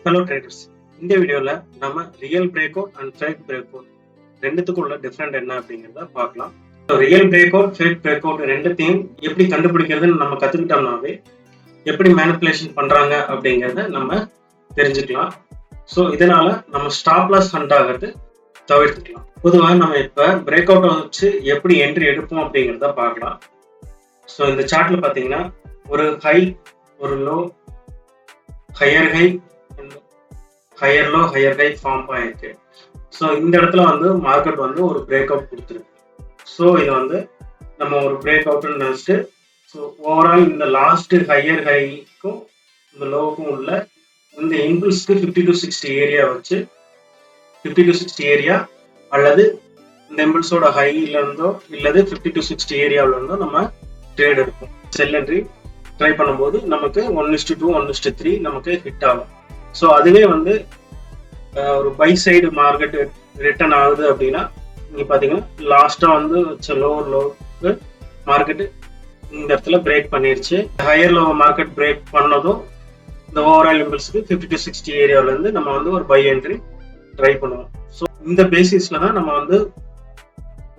Hello traders, இந்த வீடியோல நம்ம real break out and fake break out ரெண்டுத்துக்குள்ள டிஃபரெண்ட் என்ன அப்படிங்கிறத பார்க்கலாம். Real break out, fake break out ரெண்டுத்தையும் எப்படி கண்டுபிடிக்கிறதுன்னு நம்ம கத்துக்கிட்டோம்னாவே எப்படி மேனிபுலேஷன் பண்றாங்க அப்படிங்கிறத நம்ம தெரிஞ்சுக்கலாம். ஸோ இதனால நம்ம ஸ்டாப் லாஸ் ஹண்ட் ஆகிறது தவிர்த்துக்கலாம். பொதுவாக நம்ம இப்போ பிரேக் அவுட்டை வச்சு எப்படி என்ட்ரி எடுப்போம் அப்படிங்கிறத பார்க்கலாம். ஸோ இந்த சார்ட்ல பார்த்தீங்கன்னா ஒரு ஹை, ஒரு low, higher high, higher low, higher high form ஆயிருக்கு. ஸோ இந்த இடத்துல வந்து மார்க்கெட் வந்து ஒரு பிரேக் அவுட் கொடுத்துருக்கு. ஸோ இது வந்து நம்ம ஒரு பிரேக் அவுட்னு நினச்சிட்டு, ஸோ ஓவரால் இந்த லாஸ்ட் ஹையர் ஹைக்கும் இந்த லோவுக்கும் உள்ள இந்த இம்பல்ஸ்க்கு 50 to 60 ஏரியா வச்சு 50 to 60 ஏரியா அல்லது இந்த இம்பல்ஸோட ஹைல இருந்தோ இல்லது 50 to 60 ஏரியாவில இருந்தோ நம்ம ட்ரேட் எடுப்போம். செல் என்ட்ரி ட்ரை பண்ணும்போது நமக்கு 1:2 1:3 நமக்கு ஹிட் ஆகும். ஸோ அதுவே வந்து ஒரு பை சைடு மார்க்கெட் ரிட்டர்ன் ஆகுது அப்படின்னா நீங்க பாத்தீங்கன்னா லாஸ்டா வந்து லோவர் லோவுக்கு மார்க்கெட் இந்த இடத்துல பிரேக் பண்ணிருச்சு. ஹையர் லோ மார்க்கெட் பிரேக் பண்ணதும் இந்த ஓவரால் இம்பல்ஸ்க்கு 50 to 60 ஏரியாவில இருந்து நம்ம வந்து ஒரு பை என்ட்ரி ட்ரை பண்ணுவோம். ஸோ இந்த பேசிஸ்ல தான் நம்ம வந்து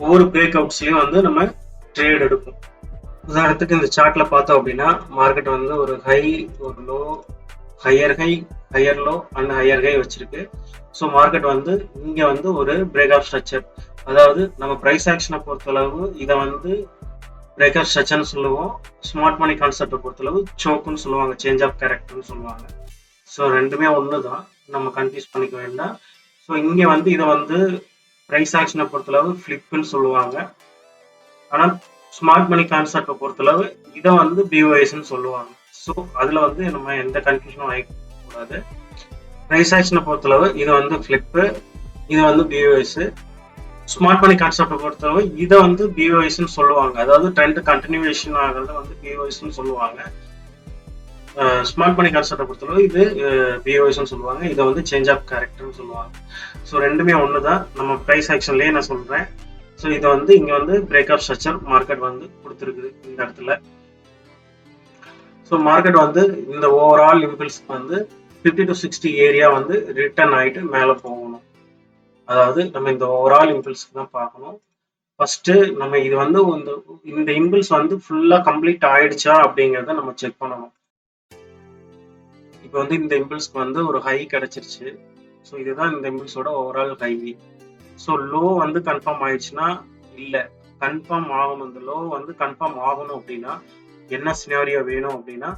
ஒவ்வொரு பிரேக் அவுட்ஸ்லயும் வந்து நம்ம ட்ரேட் எடுப்போம். உதாரணத்துக்கு இந்த சார்ட்ல பார்த்தோம் அப்படின்னா மார்க்கெட் வந்து ஒரு ஹை, ஒரு low, higher high, higher low and higher high வச்சிருக்கு. ஸோ மார்க்கெட் வந்து இங்க வந்து ஒரு பிரேக் ஆஃப் ஸ்ட்ரக்சர், அதாவது நம்ம பிரைஸ் ஆக்ஷனை பொறுத்தளவு இதை வந்து பிரேக் ஆஃப் ஸ்ட்ரக்சர்னு சொல்லுவோம். ஸ்மார்ட் மணி கான்செப்டை பொறுத்தளவு சோக்குன்னு சொல்லுவாங்க, சேஞ்ச் ஆஃப் கேரக்டர்னு சொல்லுவாங்க. ஸோ ரெண்டுமே ஒன்று தான், நம்ம கன்ஃபியூஸ் பண்ணிக்க வேண்டாம். ஸோ இங்க வந்து இதை வந்து பிரைஸ் ஆக்ஷனை பொறுத்தளவு ஃபிளிப்னு சொல்லுவாங்க. ஆனால் ஸ்மார்ட் மணி கான்செப்டை பொறுத்தளவு இதை வந்து பிஓஎஸ்ன்னு சொல்லுவாங்க. ஸோ அதில் வந்து நம்ம எந்த கன்ஃபியூஷனும் ஆகிக்கூடாது. பிரைஸ் ஆக்ஷனை பொறுத்தளவு இது வந்து ஃபிளிப்பு, இது வந்து பிஓஎஸ். ஸ்மார்ட் மணி கான்செப்டை பொறுத்தளவு இதை வந்து பிஓஎஸ்ன்னு சொல்லுவாங்க, அதாவது ட்ரெண்ட் கண்டினியூவேஷன் ஆகிறத வந்து பிஓஎஸ்ன்னு சொல்லுவாங்க. ஸ்மார்ட் மணி கான்செப்டை பொறுத்தளவு இது பிஓஎஸ்ன்னு சொல்லுவாங்க, இதை வந்து சேஞ்ச் ஆஃப் கேரக்டர்னு சொல்லுவாங்க. ஸோ ரெண்டுமே ஒன்று தான். நம்ம பிரைஸ் ஆக்ஷன்லேயே நான் சொல்கிறேன். ஸோ இதை வந்து இங்கே வந்து பிரேக் ஆஃப் ஸ்ட்ரக்சர் மார்க்கெட் வந்து கொடுத்துருக்குது இந்த இடத்துல. ஸோ மார்க்கெட் வந்து இந்த ஓவரால் இம்பல்ஸ்க்கு வந்து 50 to 60 ஏரியா வந்து ரிட்டர்ன் ஆகிட்டு மேலே போகணும். அதாவது நம்ம இந்த ஓவரால் இம்பல்ஸ்க்கு தான் பார்க்கணும். ஃபர்ஸ்ட் நம்ம இது வந்து இந்த இம்பல்ஸ் வந்து ஃபுல்லாக கம்ப்ளீட் ஆயிடுச்சா அப்படிங்கிறத நம்ம செக் பண்ணணும். இப்போ வந்து இந்த இம்பல்ஸ்க்கு வந்து ஒரு ஹை கிடைச்சிருச்சு. ஸோ இதுதான் இந்த இம்பல்ஸோட ஓவரால் ஹை. ஸோ லோ வந்து கன்ஃபார்ம் ஆயிடுச்சுன்னா இல்லை, கன்ஃபார்ம் ஆகணும். இந்த லோ வந்து கன்ஃபார்ம் ஆகணும் அப்படின்னா என்ன சினாரியோ வேணும் அப்படின்னா,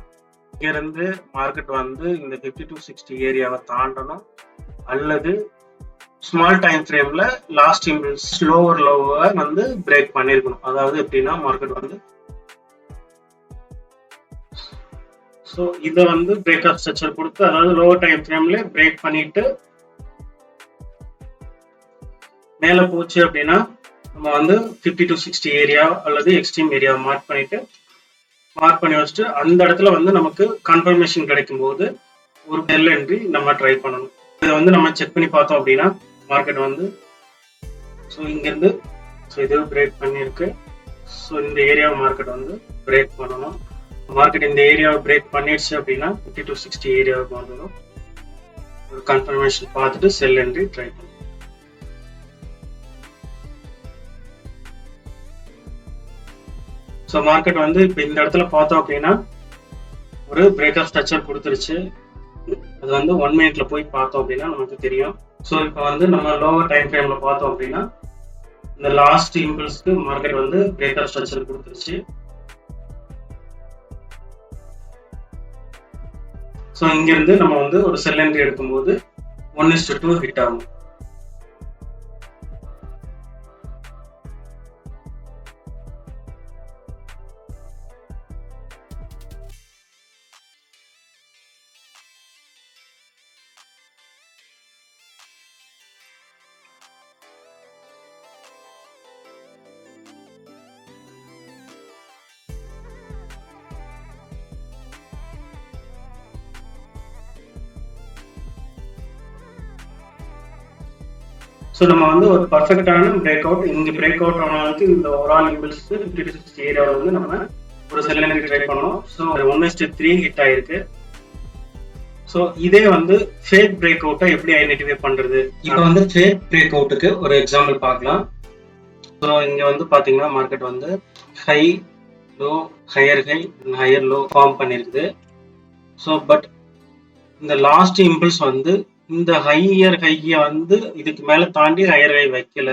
இங்கிருந்து மார்க்கெட் வந்து இந்த 50 to 60 ஏரியாவை தாண்டணும், அல்லது ஸ்மால் டைம் ஃப்ரேம்ல லாஸ்ட் இம்பல்ஸ் லோவர் லோவை வந்து பிரேக் பண்ணிருக்கணும். அதாவது எப்படின்னா மார்க்கெட் வந்து ஸோ இதை வந்து பிரேக் ஆஃப் ஸ்ட்ரக்சர் கொடுத்து, அதாவது லோவர் டைம் ஃப்ரேம்ல பிரேக் பண்ணிட்டு மேலே போச்சு அப்படின்னா நம்ம வந்து 50 to 60 ஏரியா அல்லது எக்ஸ்ட்ரீம் ஏரியா மார்க் பண்ணி வச்சுட்டு அந்த இடத்துல வந்து நமக்கு கன்ஃபர்மேஷன் கிடைக்கும் போது ஒரு செல் என்ட்ரி நம்ம ட்ரை பண்ணணும். இதை வந்து நம்ம செக் பண்ணி பார்த்தோம் அப்படின்னா மார்க்கெட் வந்து ஸோ இங்கேருந்து ஸோ இது பிரேக் பண்ணியிருக்கு. ஸோ இந்த ஏரியாவை மார்க்கெட் வந்து பிரேக் பண்ணணும். மார்க்கெட் இந்த ஏரியாவை பிரேக் பண்ணிடுச்சு அப்படின்னா 50 to 60 ஏரியாவுக்கு வந்துடும். ஒரு கன்ஃபர்மேஷன் பார்த்துட்டு செல் என்ட்ரி ட்ரை பண்ணணும். ஸோ மார்க்கெட் வந்து இப்போ இந்த இடத்துல பார்த்தோம் அப்படின்னா ஒரு பிரேக் ஆஃப் ஸ்ட்ரக்சர் கொடுத்துருச்சு. அது வந்து 1 மினிட்ல போய் பார்த்தோம் அப்படின்னா நமக்கு தெரியும். ஸோ இப்போ வந்து நம்ம லோவர் டைம் ஃப்ரேம்ல பார்த்தோம் அப்படின்னா இந்த லாஸ்ட் இம்பல்ஸ்க்கு மார்க்கெட் வந்து பிரேக் ஆஃப் ஸ்ட்ரக்சர் கொடுத்துருச்சு. ஸோ இங்கிருந்து நம்ம வந்து ஒரு செல் என்ட்ரி எடுக்கும்போது 1:2 ஹிட் ஆகும். ஸோ நம்ம வந்து ஒரு பர்ஃபெக்டான பிரேக் அவுட், இங்கே பிரேக் அவுட் ஆனதுக்கு இந்த ஓவரால் இம்பல்ஸ்க்கு 50 to 60 ஏரியாவில் வந்து நம்ம ஒரு செல் என்ட்ரி ட்ரை பண்ணோம். ஸோ 1:3 ஹிட் ஆயிருக்கு. ஸோ இதே வந்து ஃபேக் பிரேக் அவுட்டை எப்படி ஐடென்டிஃபை பண்றது? இப்போ வந்து ஃபேக் பிரேக் அவுட்டுக்கு ஒரு எக்ஸாம்பிள் பார்க்கலாம். ஸோ இங்க வந்து பாத்தீங்கன்னா மார்க்கெட் வந்து high low higher high higher low form பண்ணிருக்குது. ஸோ பட் இந்த லாஸ்ட் இம்பல்ஸ் வந்து இந்த ஹையர் ஹையை வந்து இதுக்கு மேல தாண்டி ஹையர் ஹை வைக்கல.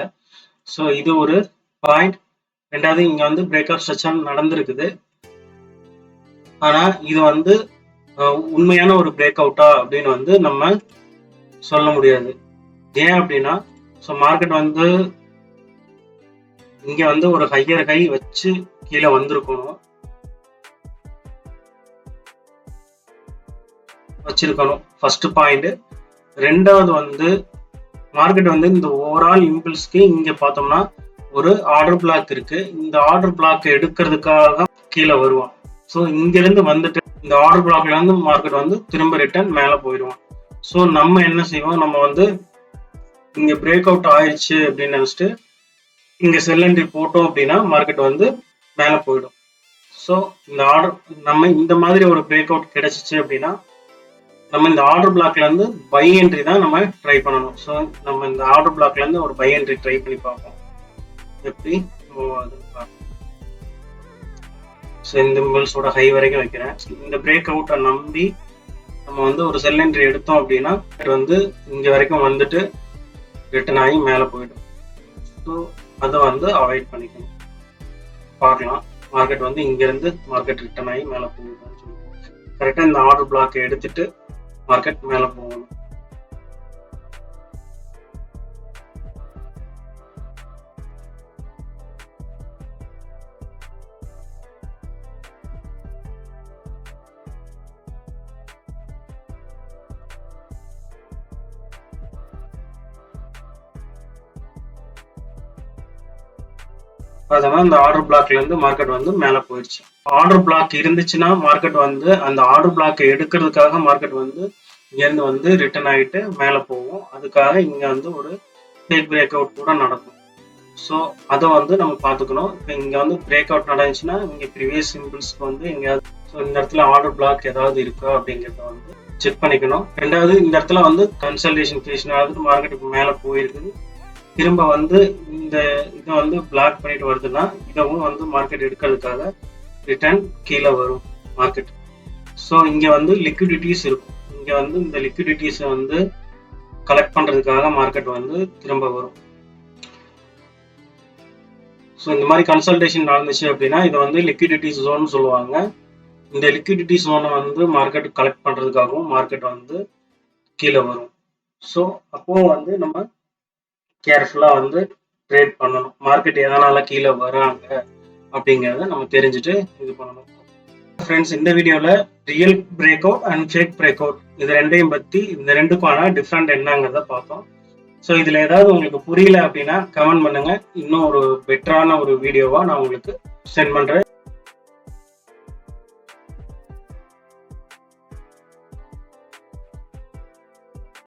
ஸோ இது ஒரு பாயிண்ட். ரெண்டாவது இங்க வந்து பிரேக் அவுட் செஷன் நடந்திருக்குது. ஆனா இது வந்து உண்மையான ஒரு பிரேக் அவுட்டா அப்படின்னு வந்து நம்ம சொல்ல முடியாது. ஏன் அப்படின்னா ஸோ மார்க்கெட் வந்து இங்க வந்து ஒரு ஹையர் ஹை வச்சு கீழே வந்திருக்கணும் வச்சிருக்கணும் ஃபர்ஸ்ட் பாயிண்ட். ரெண்டாவது வந்து மார்க்கெட் வந்து இந்த ஓவரால் இம்பல்ஸ்க்கு இங்க பார்த்தோம்னா ஒரு ஆர்டர் பிளாக் இருக்கு. இந்த ஆர்டர் பிளாக் எடுக்கிறதுக்காக கீழே வருவான். ஸோ இங்க இருந்து வந்துட்டு இந்த ஆர்டர் பிளாக்ல இருந்து மார்க்கெட் வந்து திரும்ப ரிட்டர்ன் மேல போயிடுவோம். ஸோ நம்ம என்ன செய்வோம், நம்ம வந்து இங்க பிரேக் அவுட் ஆயிடுச்சு அப்படின்னு நினைச்சிட்டு இங்க செல் என்ட்ரி போட்டோம் அப்படின்னா மார்க்கெட் வந்து மேல போயிடும். ஸோ இந்த ஆர்டர் நம்ம இந்த மாதிரி ஒரு பிரேக் அவுட் கிடைச்சிச்சு அப்படின்னா நம்ம இந்த ஆர்டர் பிளாக்ல இருந்து பை என்ட்ரி தான் நம்ம ட்ரை பண்ணணும். ஸோ நம்ம இந்த ஆர்டர் பிளாக்ல இருந்து ஒரு பை என்ட்ரி ட்ரை பண்ணி பார்ப்போம் எப்படி மூவ் ஆகுதுன்னு பார்ப்போம். ஸோ இந்த இம்பல்ஸோட ஹை வரைக்கும் வைக்கிறேன். இந்த பிரேக் அவுட்டை நம்பி நம்ம வந்து ஒரு செல் என்ட்ரி எடுத்தோம் அப்படின்னா இது வந்து இங்க வரைக்கும் வந்துட்டு ரிட்டர்ன் ஆகி மேலே போயிடும். ஸோ அதை வந்து அவாய்ட் பண்ணிக்கணும். பார்க்கலாம் மார்க்கெட் வந்து இங்க இருந்து மார்க்கெட் ரிட்டர்ன் ஆகி மேலே போகுதுன்னு சொல்லிட்டு கரெக்டாக இந்த ஆர்டர் பிளாக்கை எடுத்துட்டு மார்க்கெட் மேலே போகணும். அதனால இந்த ஆர்டர் பிளாக்ல இருந்து மார்க்கெட் வந்து மேல போயிடுச்சு. ஆர்டர் பிளாக் இருந்துச்சுன்னா மார்க்கெட் வந்து அந்த ஆர்டர் பிளாக்கை எடுக்கிறதுக்காக மார்க்கெட் வந்து இங்க இருந்து வந்து ரிட்டர்ன் ஆயிட்டு மேல போகும். அதுக்காக இங்க வந்து ஒரு ஃபேக் பிரேக் அவுட் கூட நடக்கும். ஸோ அதை வந்து நம்ம பார்த்துக்கணும். இப்போ இங்க வந்து பிரேக் அவுட் நடந்துச்சுன்னா இங்க ப்ரீவியஸ் சிம்பிள்ஸ்க்கு வந்து எங்கேயாவது இந்த இடத்துல ஆர்டர் பிளாக் ஏதாவது இருக்கா அப்படிங்கிறத வந்து செக் பண்ணிக்கணும். ரெண்டாவது இந்த இடத்துல வந்து கன்சல்டேஷன் கேஷனாவது மார்க்கெட்டுக்கு மேல போயிருக்குது, திரும்ப வந்து இந்த இதை வந்து பிளாக் பண்ணிட்டு வருதுன்னா இதவும் வந்து மார்க்கெட் எடுக்கிறதுக்காக ரிட்டர்ன் கீழே வரும் மார்க்கெட். ஸோ இங்க வந்து லிக்விடிட்டிஸ் இருக்கும். இங்க வந்து இந்த லிக்விடிட்டிஸை வந்து கலெக்ட் பண்றதுக்காக மார்க்கெட் வந்து திரும்ப வரும். ஸோ இந்த மாதிரி கன்சல்டேஷன் நடந்துச்சு அப்படின்னா இதை வந்து லிக்விடிட்டி ஜோன் சொல்லுவாங்க. இந்த லிக்விடிட்டி ஜோனை வந்து மார்க்கெட் கலெக்ட் பண்றதுக்காகவும் மார்க்கெட் வந்து கீழே வரும். ஸோ அப்போ வந்து நம்ம கேர்ஃபுல்லா வந்து ட்ரேட் பண்ணணும். மார்க்கெட் எதனால கீழே வராங்க அப்படிங்கிறத நம்ம தெரிஞ்சுட்டு இது பண்ணணும். ஃப்ரெண்ட்ஸ், இந்த வீடியோல real break out and fake break out இது ரெண்டையும் பத்தி இந்த ரெண்டுக்கான டிஃப்ரெண்ட் என்னங்கிறத பார்த்தோம். ஸோ இதுல ஏதாவது உங்களுக்கு புரியல அப்படின்னா கமெண்ட் பண்ணுங்க. இன்னும் ஒரு பெட்டரான ஒரு வீடியோவா நான் உங்களுக்கு சென்ட் பண்றேன்.